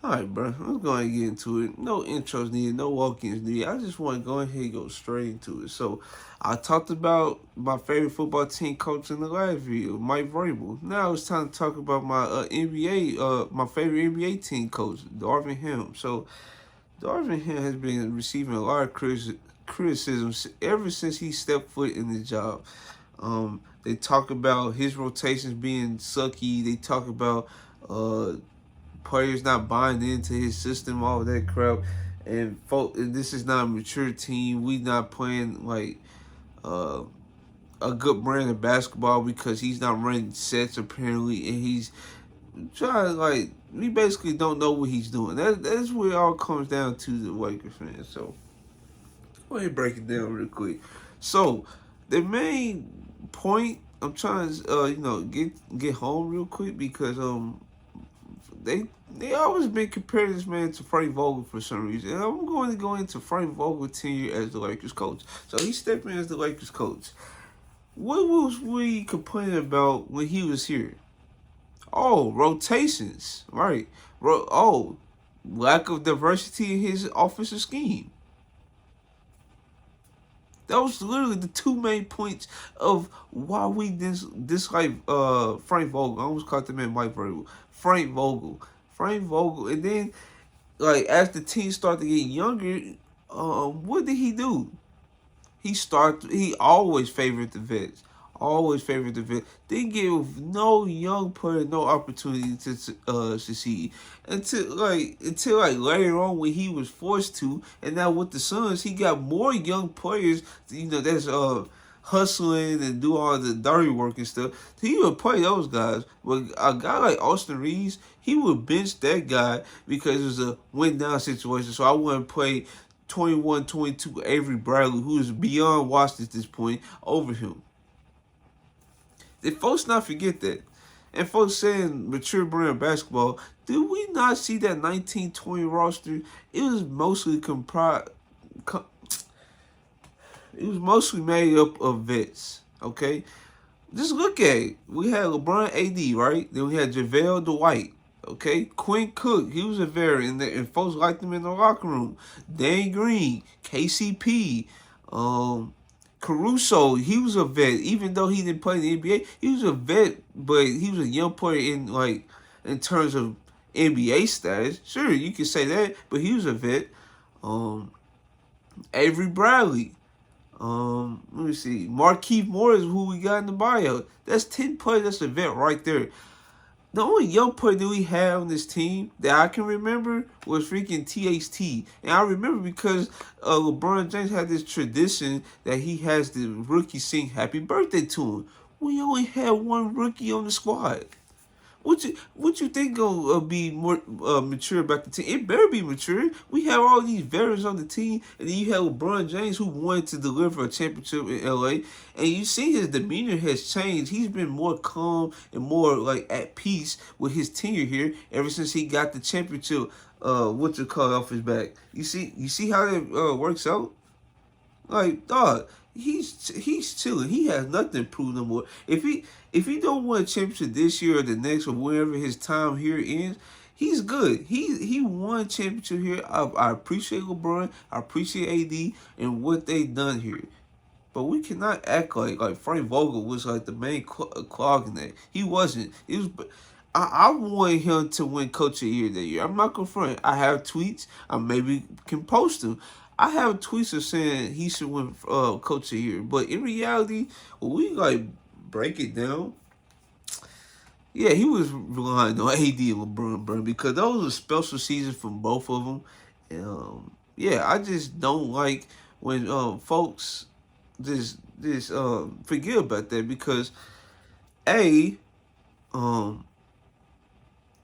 Alright, bro. Let's go ahead and get into it. No intros needed, no walk-ins needed. I just want to go ahead and go straight into it. So, I talked about my favorite football team coach in the last video, Mike Vrabel. Now it's time to talk about my my favorite NBA team coach, Darvin Ham. So, Darvin Ham has been receiving a lot of criticism ever since he stepped foot in the job. They talk about his rotations being sucky. They talk about players not buying into his system, all that crap. And this is not a mature team. We not playing like uh, a good brand of basketball because he's not running sets apparently, and he's trying like we basically don't know what he's doing. That's where it all comes down to the Lakers fans. So go ahead and break it down real quick. So the main point I'm trying to get home real quick because they always been comparing this man to Frank Vogel for some reason. And I'm going to go into Frank Vogel's tenure as the Lakers coach. So he stepped in as the Lakers coach. What was we complaining about when he was here? Oh, rotations, right? Lack of diversity in his offensive scheme. That was literally the two main points of why we dislike Frank Vogel. I almost called the man Mike Vrabel. Frank Vogel. Frank Vogel. And then, like, as the team started to get younger, what did he do? He always favored the vets. Always favored the vets. Didn't give no young player no opportunity to succeed until later on when he was forced to. And now with the Suns, he got more young players. That's hustling and do all the dirty work and stuff. So he would play those guys. But a guy like Austin Reeves, he would bench that guy because it was a win down situation. So I wouldn't play 21-22 Avery Bradley, who is beyond washed at this point, over him. Did folks not forget that? And folks saying mature brand basketball, did we not see that 1920 roster? It was mostly it was mostly made up of vets, okay? Just look at it. We had LeBron AD, right? Then we had JaVale Dwight, okay? Quinn Cook, he was a veteran, and folks liked him in the locker room. Dan Green, KCP, Caruso, he was a vet. Even though he didn't play in the NBA, he was a vet, but he was a young player in terms of NBA status. Sure, you can say that, but he was a vet. Avery Bradley. Let me see. Markieff Morris, who we got in the bio. That's 10 players. That's a vet right there. The only young player that we had on this team that I can remember was freaking THT. And I remember because LeBron James had this tradition that he has the rookie sing happy birthday to him. We only had one rookie on the squad. What you think gonna be more mature about the team? It better be mature. We have all these veterans on the team, and then you have LeBron James who wanted to deliver a championship in LA, and you see his demeanor has changed. He's been more calm and more like at peace with his tenure here ever since he got the championship. Off his back. You see how that works out. Like, dog, he's chilling. He has nothing to prove no more. If he don't win a championship this year or the next or whenever his time here ends, he's good. He won a championship here. I appreciate LeBron. I appreciate AD and what they done here. But we cannot act like Frank Vogel was like the main clog in that. He wasn't. It was. I wanted him to win Coach of the Year that year. I'm not gonna front. I have tweets. I maybe can post them. I have tweets of saying he should win Coach of the Year. But in reality, when we break it down, yeah, he was relying on AD and LeBron, because those were special seasons from both of them. Yeah, I just don't like when folks just forget about that because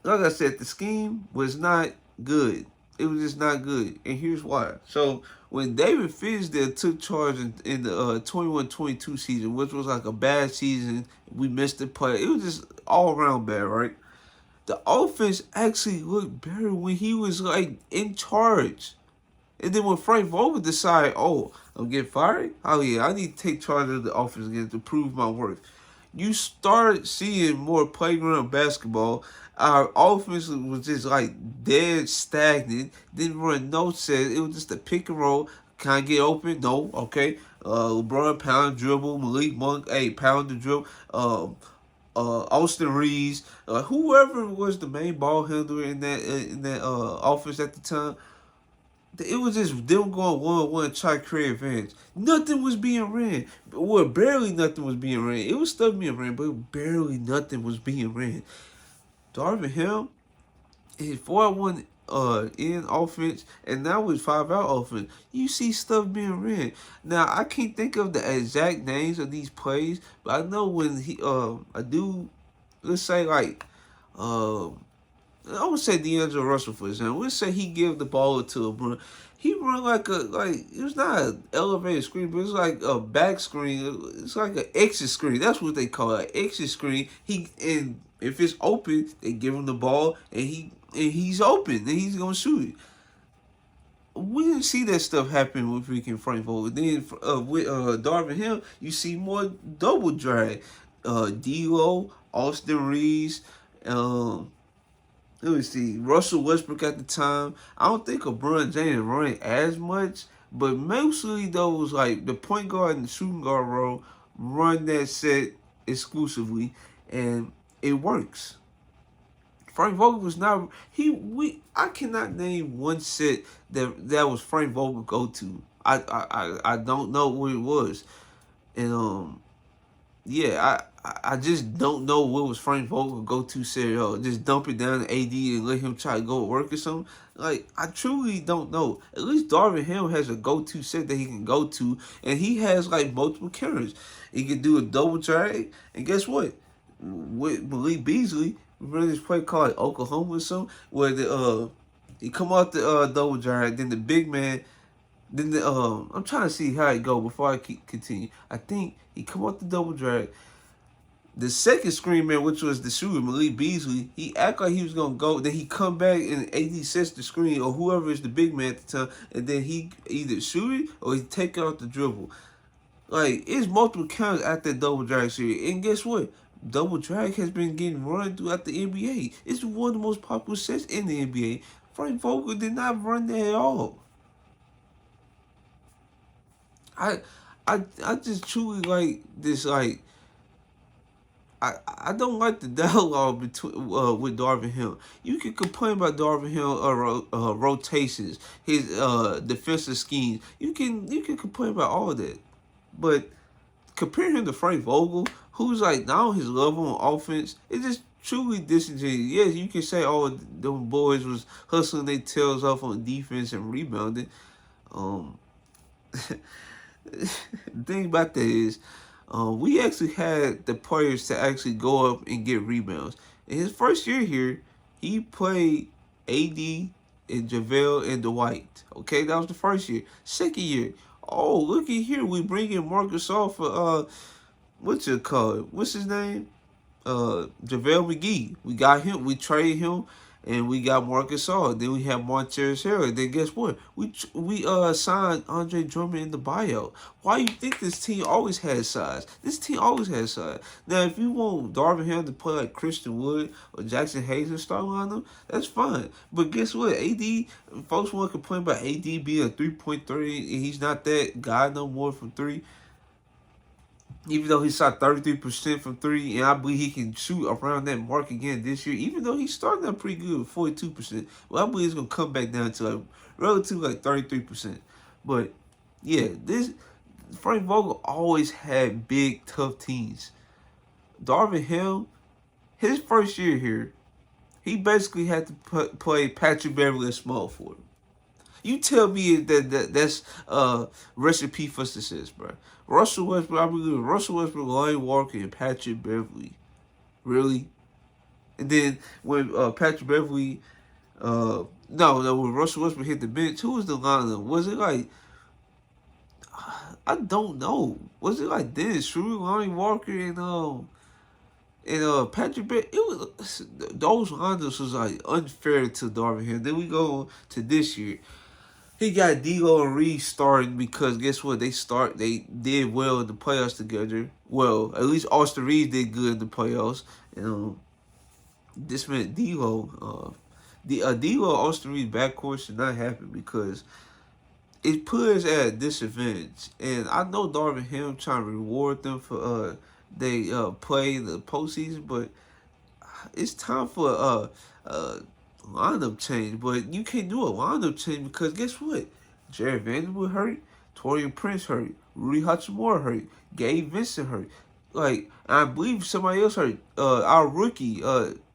like I said, the scheme was not good. It was just not good. And here's why. So, when David Fisdale took charge in the 21-22 season, which was like a bad season, we missed the play. It was just all around bad, right? The offense actually looked better when he was in charge. And then when Frank Vogel decided, oh, I'm getting fired? Oh, yeah, I need to take charge of the offense again to prove my worth. You start seeing more playground basketball. Our offense was just like dead stagnant. Didn't run no sets. It was just a pick and roll. Can I get open? No. Okay. LeBron pound dribble. Malik Monk, hey, pound the dribble. Austin Reeves, whoever was the main ball handler in that offense at the time, it was just them going 1-on-1 try to create advantage. Nothing was being ran. Well, barely nothing was being ran. It was stuff being ran, but barely nothing was being ran. Darvin Ham, his 4-1 in offense, and now with 5-out offense, you see stuff being ran. Now I can't think of the exact names of these plays, but I know when I do, let's say like I would say D'Angelo Russell, for example. Let's say he give the ball to LeBron. He run like it was not an elevated screen, but it's like a back screen. It's like an exit screen. That's what they call it, exit screen. And if it's open, they give him the ball, and he's open, and he's gonna shoot it. We didn't see that stuff happen with freaking Frank Vogel. Then with Darvin Hill, you see more double drag. D'Lo, Austin Reeves, let me see. Russell Westbrook at the time. I don't think LeBron James running as much, but mostly those like the point guard and the shooting guard role run that set exclusively, and it works. Frank Vogel was not I cannot name one set that was Frank Vogel go to. I don't know what it was, and yeah, I just don't know what was Frank Vogel go to set. Just dump it down to AD and let him try to go to work or something. Like, I truly don't know. At least Darvin Ham has a go-to set that he can go to, and he has like multiple counters. He can do a double drag, and guess what? With Malik Beasley, remember this play called like Oklahoma or something, where he come out the double drag, then the big man. Then I'm trying to see how it go before I continue. I think he come off the double drag. The second screen man, which was the shooter, Malik Beasley, he act like he was gonna go. Then he come back and AD sets the screen, or whoever is the big man at the time, and then he either shoot it or he take out the dribble. Like, it's multiple counts at that double drag series. And guess what? Double drag has been getting run throughout the NBA. It's one of the most popular sets in the NBA. Frank Vogel did not run that at all. I just truly like this. Like, I don't like the dialogue between with Darvin Hill. You can complain about Darvin Hill rotations, his defensive schemes. You can complain about all that, but compare him to Frank Vogel, who's like now his level on offense, it's just truly disingenuous. Yes, you can say, oh, them boys was hustling their tails off on defense and rebounding. The thing about that is, we actually had the players to actually go up and get rebounds. In his first year here, he played AD and JaVale and Dwight. Okay, that was the first year. Second year, oh, look at here, we bring in Marcus off for what's it called? What's his name? JaVale McGee. We got him. We traded him, and we got Marcus Gasol. Then we have Montrezl Harrell. Then guess what? We signed Andre Drummond in the buyout. Why you think this team always has size? This team always has size. Now, if you want Darvin Ham to play like Christian Wood or Jackson Hayes and start on them, that's fine. But guess what? AD, folks want to complain about AD being a 3-point and he's not that guy no more from three. Even though he shot 33% from three, and I believe he can shoot around that mark again this year, even though he's starting out pretty good with 42%. Well, I believe he's going to come back down to like relatively like 33%. But, yeah, this Frank Vogel always had big, tough teams. Darvin Ham, his first year here, he basically had to play Patrick Beverley as small forward. You tell me that's recipe for success, bro. Russell Westbrook, I believe Russell Westbrook, Lonnie Walker, and Patrick Beverley. Really? And then when Patrick Beverley, when Russell Westbrook hit the bench, who was the lineup? Was it like, I don't know. Was it like Dennis Schroeder, Lonnie Walker, and Patrick Beverley? It was, those lineups was like unfair to Darvin here. Then we go to this year. He got D'Lo and Reed starting because guess what? They did well in the playoffs together. Well, at least Austin Reed did good in the playoffs. this man D'Lo, the D'Lo Austin Reed backcourt should not happen because it puts us at a disadvantage. And I know Darvin Ham trying to reward them for they play in the postseason, but it's time for lineup change. But you can't do a lineup change because guess what? Jared Vanderbilt hurt, Torian Prince hurt, Rudy Hachimura hurt, Gabe Vincent hurt. Like I believe somebody else hurt. Our rookie,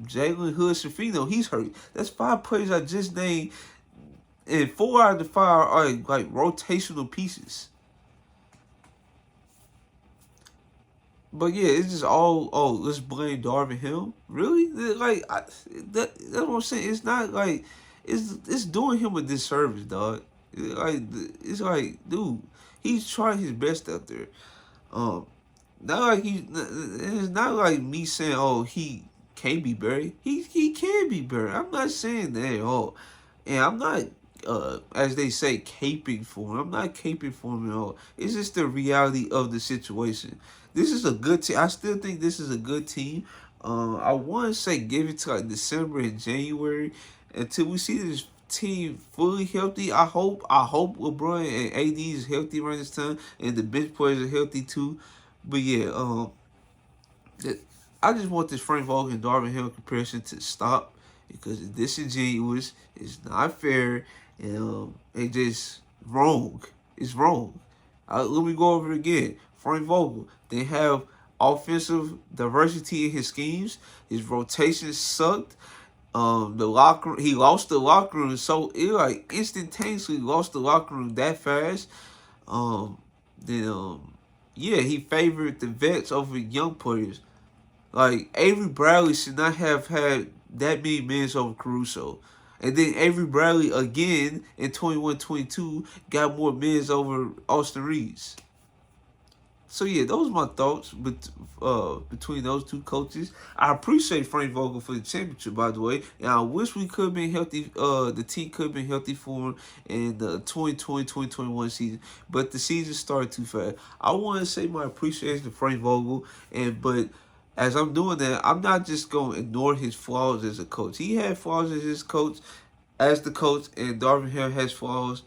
Jalen Hood Safino, he's hurt. That's 5 players I just named, and 4 out of the 5 are like rotational pieces. But yeah, it's just all, oh, let's blame Darvin Ham. Really? That's what I'm saying. It's not like it's doing him a disservice, dog. Like it's like, dude, he's trying his best out there. Um, not like it's not like me saying, oh, he can't be buried. He can be buried. I'm not saying that at all, and I'm not. As they say, caping for him. I'm not caping for him at all. It's just the reality of the situation. This is a good team. I still think this is a good team. I want to say give it to like December and January until we see this team fully healthy. I hope LeBron and AD is healthy around this time, and the bench players are healthy too. But yeah, I just want this Frank Vogel and Darvin Ham comparison to stop because it's disingenuous. It's not fair, and it just wrong. It's wrong. Let me go over it again. Frank Vogel didn't have offensive diversity in his schemes. His rotations sucked. The locker he lost the locker room, so it like instantaneously lost the locker room that fast. Um, then yeah, he favored the vets over young players. Like Avery Bradley should not have had that many minutes over Caruso. And then Avery Bradley again in 21-22 got more minutes over Austin Reeves. So yeah, those are my thoughts between those two coaches. I appreciate Frank Vogel for the championship, by the way, and I wish we could have been healthy. The team could have been healthy for him in the 2020-2021 season, but the season started too fast. I want to say my appreciation to Frank Vogel, but as I'm doing that, I'm not just going to ignore his flaws as a coach. He had flaws as his coach, as the coach, and Darvin Ham has flaws,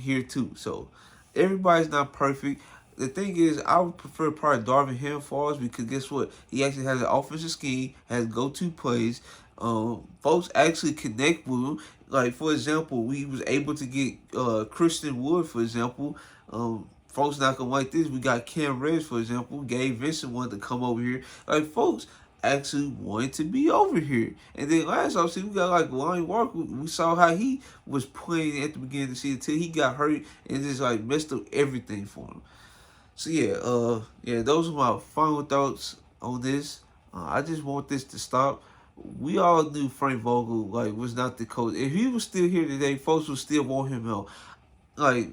here too. So everybody's not perfect. The thing is, I would prefer probably Darvin Ham flaws because guess what? He actually has an offensive scheme, has go-to plays. Folks actually connect with him. Like for example, we was able to get Christian Wood, for example. Folks not gonna like this. We got Cam Reddish, for example. Gabe Vincent wanted to come over here. Like folks actually wanted to be over here. And then last offseason we got like Lonnie Walker. We saw how he was playing at the beginning of the season until he got hurt and just like messed up everything for him. So yeah, those are my final thoughts on this. I just want this to stop. We all knew Frank Vogel was not the coach. If he was still here today, folks would still want him out. Like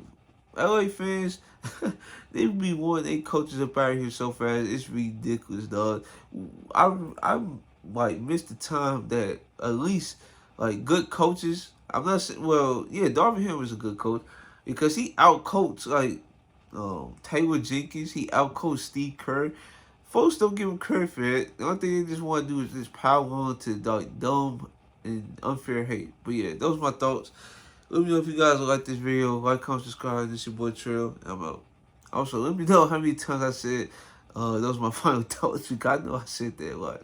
LA fans, they would be wanting their coaches up out of here so fast. It's ridiculous, dog. I missed the time that at least good coaches. I'm not saying, well, yeah, Darvin Ham was a good coach because he outcoached Taylor Jenkins. He outcoached Steve Kerr. Folks don't give him credit for that. The only thing they just want to do is just pile on to dumb and unfair hate. But yeah, those are my thoughts. Let me know if you guys like this video. Like, comment, subscribe. This is your boy Trail. I'm out. Also, let me know how many times I said those are my final thoughts because I know I said that a lot.